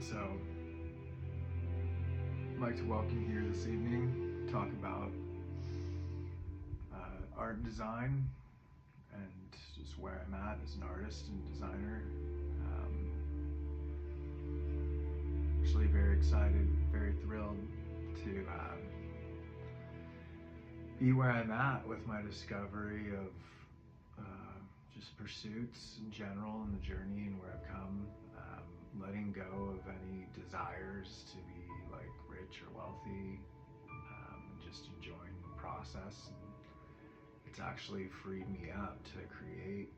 So, I'd like to welcome you here this evening, talk about art and design and just where I'm at as an artist and designer. Actually very excited, very thrilled to be where I'm at with my discovery of just pursuits in general and the journey and where I've come. Letting go of any desires to be like rich or wealthy, and just enjoying the process. And it's actually freed me up to create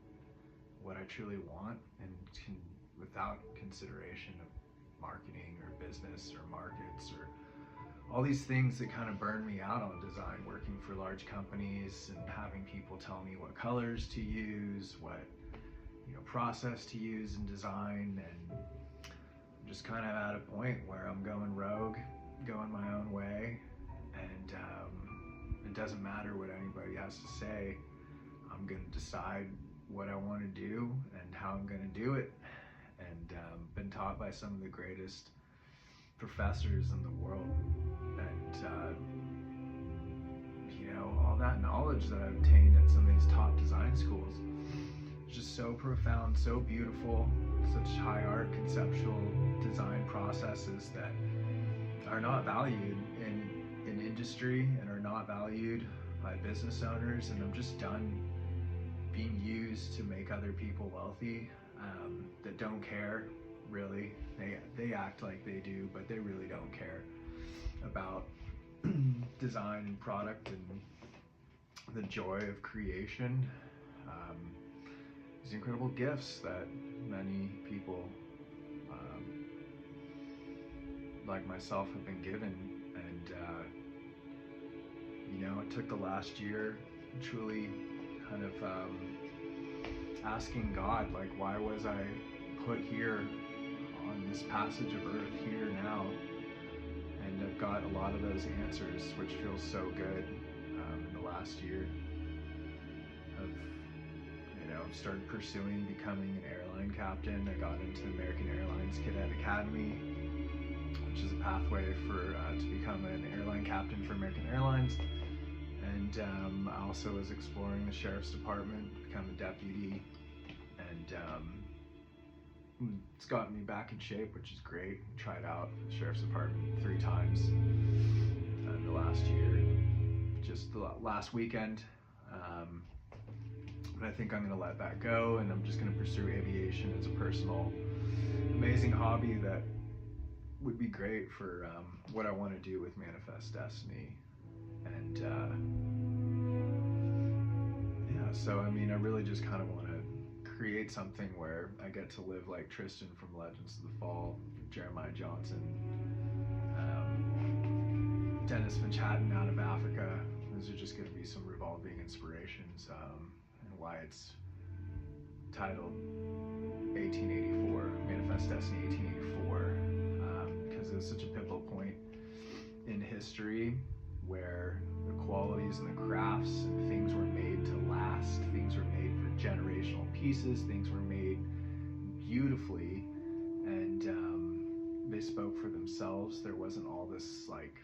what I truly want and without consideration of marketing or business or markets or all these things that kind of burn me out on design, working for large companies and having people tell me what colors to use, what process to use in design. And I'm just kind of at a point where I'm going rogue, going my own way, and it doesn't matter what anybody has to say. I'm going to decide what I want to do and how I'm going to do it. And been taught by some of the greatest professors in the world. And all that knowledge that I've obtained at some of these top design schools is just so profound, so beautiful, such high art conceptual design processes that are not valued in industry and are not valued by business owners. And I'm just done being used to make other people wealthy, that don't care really. They act like they do, but they really don't care about design and product and the joy of creation. These incredible gifts that many people like myself have been given. And it took the last year truly kind of asking God, like, why was I put here on this passage of earth here now? And I've got a lot of those answers, which feels so good. In the last year I've started pursuing becoming an airline captain. I got into American Airlines Cadet Academy, which is a pathway for to become an airline captain for American Airlines. And I also was exploring the Sheriff's Department, become a deputy, and it's gotten me back in shape, which is great. Tried out the Sheriff's Department 3 times in the last year, just the last weekend. But I think I'm going to let that go, and I'm just going to pursue aviation as a personal, amazing hobby that would be great for what I want to do with Manifest Destiny. And so I really just kind of want to create something where I get to live like Tristan from Legends of the Fall, Jeremiah Johnson, Dennis Finch Hatton out of Africa. Those are just going to be some revolving inspirations, and why it's titled 1884, Manifest Destiny 1884, because it was such a pivotal point in history where the qualities and the crafts and things were made to last, things were made for generational pieces, things were made beautifully, and they spoke for themselves. There wasn't all this like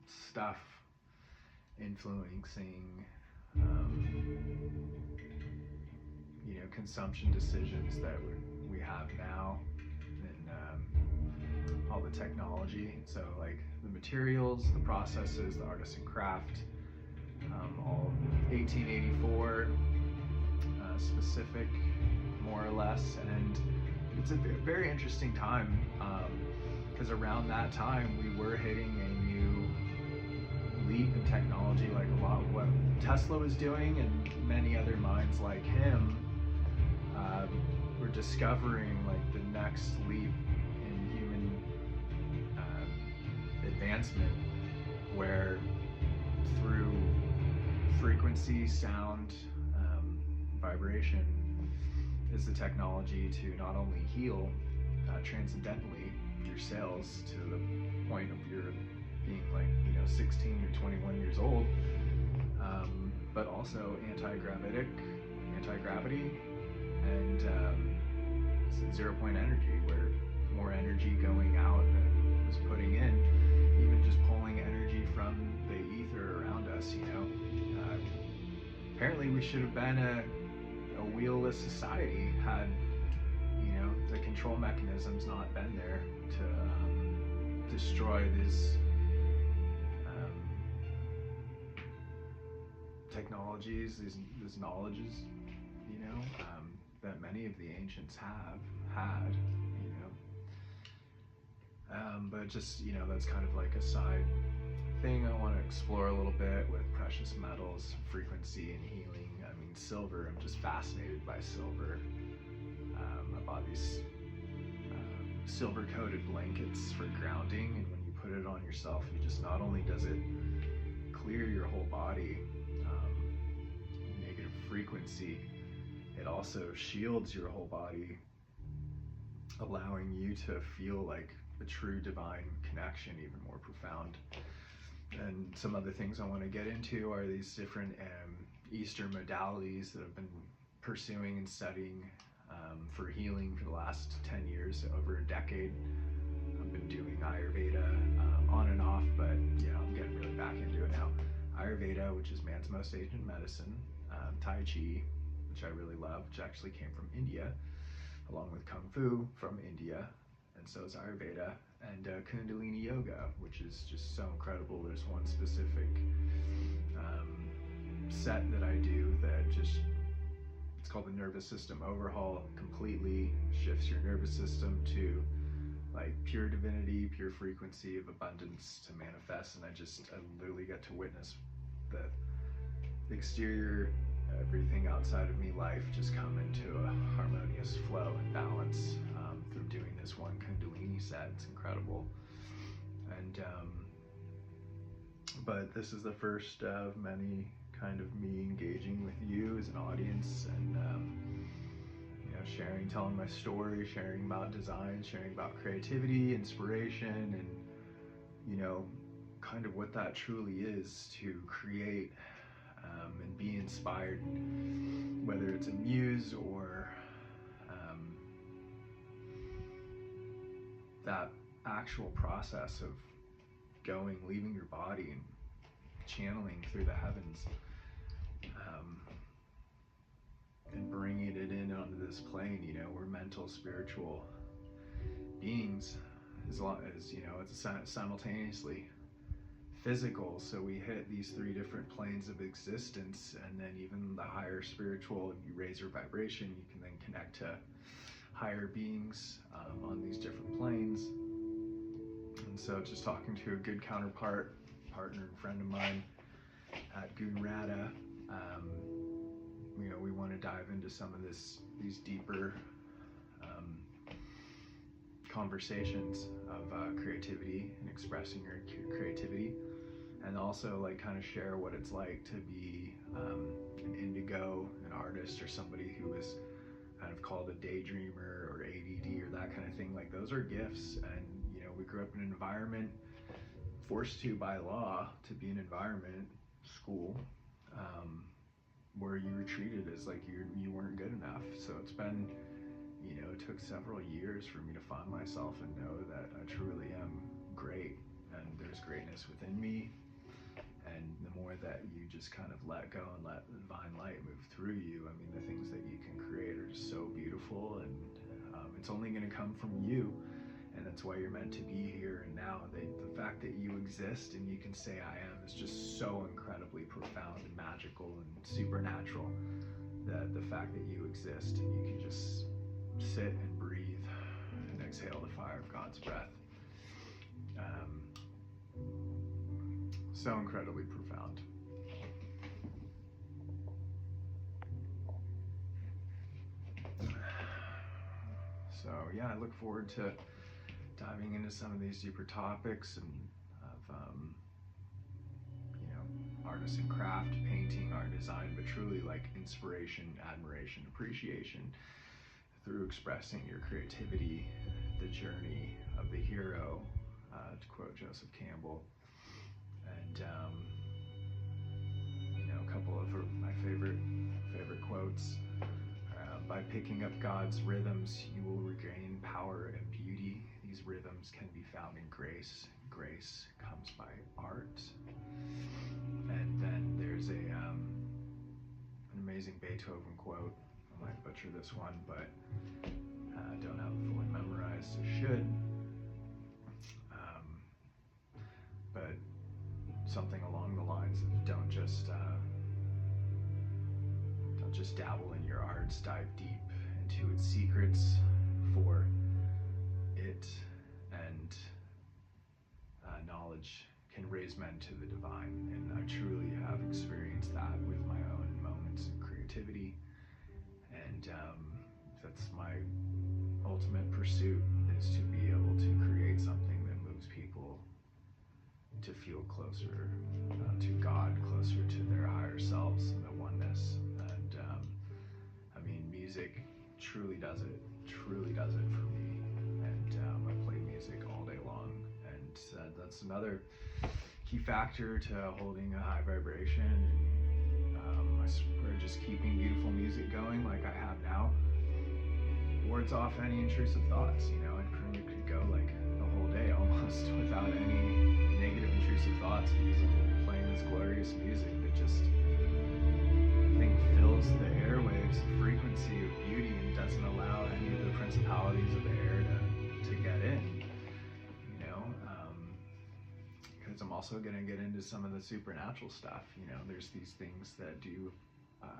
stuff influencing consumption decisions that we have now, and all the technology. So like the materials, the processes, the artisan craft, all 1884 specific, more or less. And it's a very interesting time, because around that time we were hitting a new leap in technology, like a lot of what Tesla was doing and many other minds like him were discovering like the next leap in human advancement, where through frequency, sound, vibration is the technology to not only heal transcendentally your cells to the point of your being like 16 or 21 years old, but also anti-gravity, and zero point energy, where more energy going out apparently we should have been a wheelless society had, the control mechanisms not been there to destroy these technologies, these knowledges, that many of the ancients have had, but just, that's kind of like a side thing I want to explore a little bit with precious metals, frequency, and healing. I mean, silver, I'm just fascinated by silver. I bought these silver coated blankets for grounding, and when you put it on yourself, you just, not only does it clear your whole body, negative frequency, it also shields your whole body, allowing you to feel like a true divine connection, even more profound. And some other things I want to get into are these different Eastern modalities that I've been pursuing and studying for healing for the last 10 years, over a decade. I've been doing Ayurveda on and off, but I'm getting really back into it now. Ayurveda, which is man's most ancient medicine, Tai Chi, which I really love, which actually came from India, along with Kung Fu from India, and so is Ayurveda, and Kundalini Yoga, which is just so incredible. There's one specific set that I do that just, it's called the nervous system overhaul. Completely shifts your nervous system to like pure divinity, pure frequency of abundance to manifest. And I literally get to witness the exterior, everything outside of me, life just come into a harmonious flow and balance through doing this one Kundalini set. It's incredible. And but this is the first of many kind of me engaging with you as an audience, and sharing, telling my story, sharing about design, sharing about creativity, inspiration, and kind of what that truly is, to create and be inspired, whether it's a muse or that actual process of leaving your body and channeling through the heavens, and bringing it in onto this plane. We're mental, spiritual beings, as long as it's simultaneously physical. So we hit these three different planes of existence, and then even the higher spiritual, you raise your vibration, you can then connect to higher beings on these different planes. And so just talking to a good partner and friend of mine at Gunrata, we want to dive into some of these deeper conversations of creativity and expressing your creativity, and also like kind of share what it's like to be an indigo, an artist, or somebody who is kind of called a daydreamer or ADD or that kind of thing. Like, those are gifts, and we grew up in an environment, forced to by law to be an environment, school, where you were treated as like you weren't good enough. So it's been, it took several years for me to find myself and know that I truly am great, and there's greatness within me. And the more that you just kind of let go and let the divine light move through you, I mean, the things that you can create are just so beautiful, and it's only going to come from you. And that's why you're meant to be here and now. The fact that you exist and you can say I am is just so incredibly profound and magical and supernatural. That the fact that you exist and you can just sit and breathe and exhale the fire of God's breath. So incredibly profound. So yeah, I look forward to diving into some of these deeper topics, and of artists and craft, painting, art, design, but truly like inspiration, admiration, appreciation through expressing your creativity, the journey of the hero, to quote Joseph Campbell. And a couple of my favorite quotes. By picking up God's rhythms, you will regain power and beauty. These rhythms can be found in grace. Grace comes by art. And then there's amazing Beethoven quote. I might butcher this one, but I don't have it fully memorized, so should. But something along the lines of don't just dabble in your arts, dive deep into its secrets, for it and knowledge can raise men to the divine. And I truly have experienced that with my own moments of creativity, and that's my ultimate pursuit, is to be able to create something that moves people to feel closer to God, closer to their higher selves and the oneness. And I mean, music truly does it for me. And I play music all day long, and that's another key factor to holding a high vibration. And I swear, just keeping beautiful music going like I have now wards off any intrusive thoughts. You know, I pretty much could go like a whole day almost without any negative intrusive thoughts, because I'm playing this glorious music that just, I think, fills the airwaves, the frequency of beauty, and doesn't allow any of the principalities of the air to get in, you know, because I'm also going to get into some of the supernatural stuff. You know, there's these things that do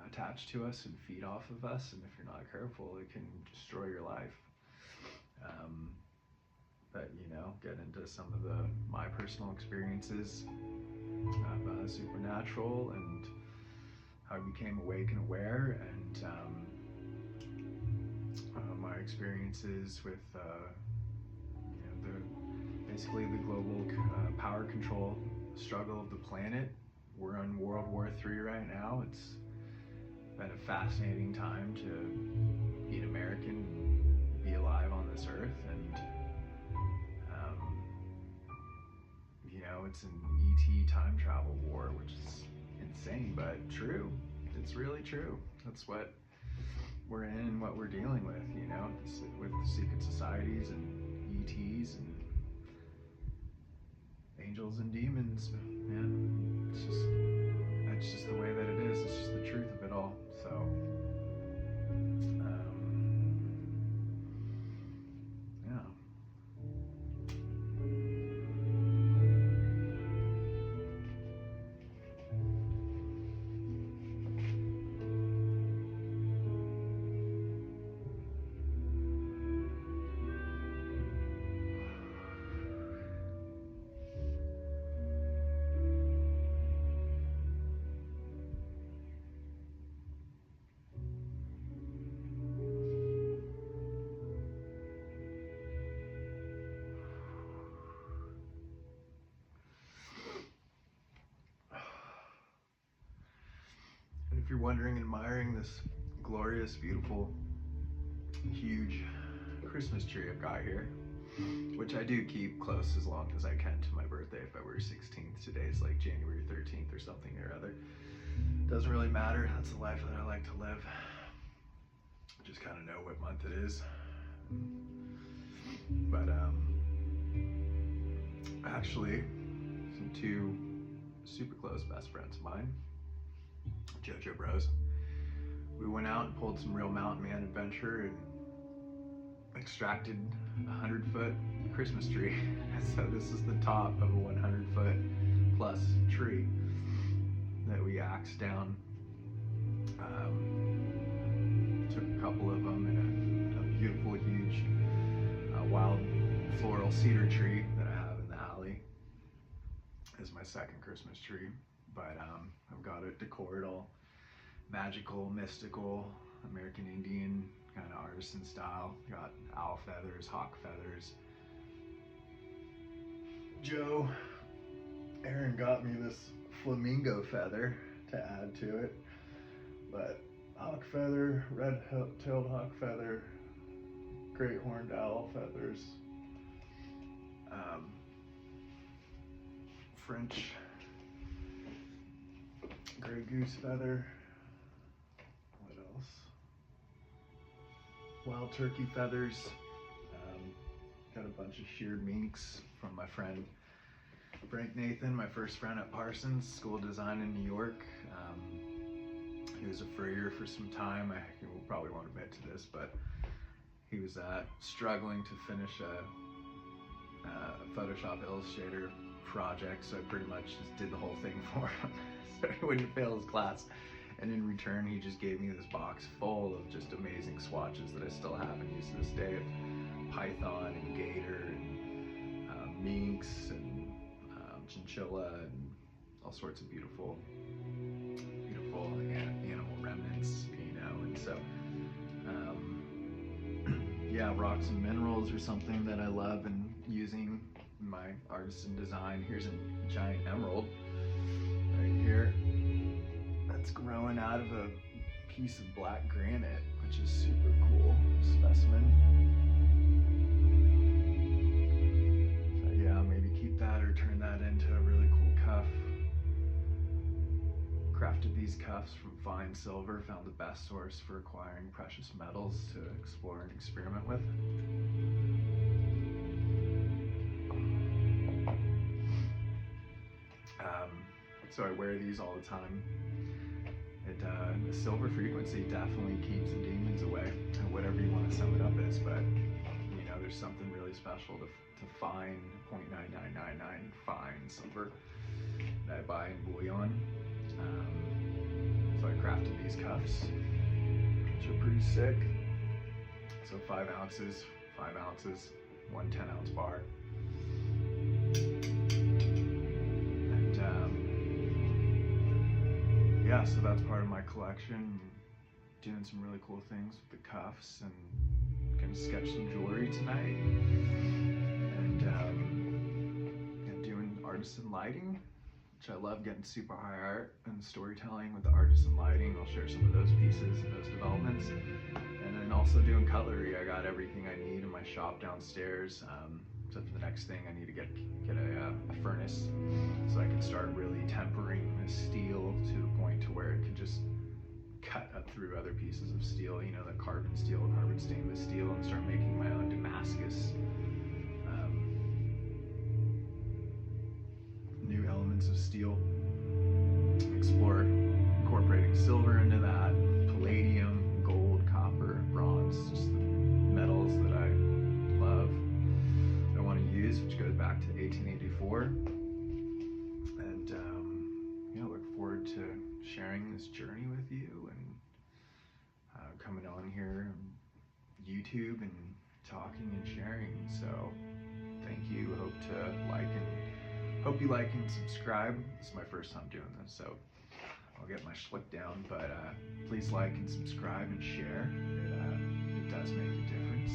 attach to us and feed off of us, and if you're not careful, it can destroy your life. But, you know, get into some of my personal experiences of supernatural, and how I became awake and aware, and my experiences with you know, basically the global power control struggle of the planet. We're in World War III right now. It's been a fascinating time to be an American and be alive on this earth, and you know, it's an ET time travel war, which is insane, but true. It's really true. That's what we're in and what we're dealing with, you know, with the secret societies and ETs and angels and demons. Man, that's just the way that it is. It's just the truth of it all. So yeah. If you're wondering, admiring this glorious, beautiful, huge Christmas tree I've got here, which I do keep close as long as I can to my birthday, February 16th. Today's like January 13th or something or other. Doesn't really matter. That's the life that I like to live. Just kind of know what month it is. But actually, two super close best friends of mine, JoJo Bros, we went out and pulled some real mountain man adventure and extracted a 100-foot Christmas tree. So this is the top of a 100-foot plus tree that we axed down. Took a couple of them, and a beautiful, huge, wild floral cedar tree that I have in the alley is my second Christmas tree. But I've got it decorated all magical, mystical, American Indian kind of artisan style. Got owl feathers, hawk feathers. Aaron got me this flamingo feather to add to it, but hawk feather, red-tailed hawk feather, great horned owl feathers, French gray goose feather. What else? Wild turkey feathers. Got a bunch of sheared minks from my friend Frank Nathan, my first friend at Parsons School of Design in New York, He was a furrier for some time. He probably won't admit to this, but he was struggling to finish a Photoshop Illustrator project, so I pretty much just did the whole thing for him so he wouldn't fail his class. And in return, he just gave me this box full of just amazing swatches that I still have and use to this day, of python and gator and minks and chinchilla and all sorts of beautiful animal remnants, and so yeah, rocks and minerals are something that I love and using in my artisan design. Here's a giant emerald right here that's growing out of a piece of black granite, which is super cool specimen. So yeah, maybe keep that or turn that into a really cool cuff. Crafted these cuffs from fine silver, found the best source for acquiring precious metals to explore and experiment with. So I wear these all the time. The silver frequency definitely keeps the demons away, whatever you want to sum it up as, but there's something really special to fine 0.9999 fine silver that I buy in bullion. So I crafted these cuffs, which are pretty sick. So 5 ounces, 1 10-ounce bar. And yeah, so that's part of my collection. Doing some really cool things with the cuffs, and gonna sketch some jewelry tonight. And doing artisan lighting, which I love, getting super high art and storytelling with the artisan lighting. I'll share some of those pieces and those developments. And then also doing cutlery. I got everything I need in my shop downstairs. So for the next thing, I need to get a furnace so I can start really tempering the steel to the point to where it can just cut up through other pieces of steel, the carbon steel, carbon stainless steel, and start making my own Damascus. New elements of steel. Explore incorporating silver into that, palladium, gold, copper, bronze, just the metals that I love, that I want to use, which goes back to 1884. And look forward to sharing this journey with you and coming on here on YouTube and talking and sharing. So thank you. Hope you like and subscribe. This is my first time doing this, so I'll get my schlick down, but please like and subscribe and share. It does make a difference.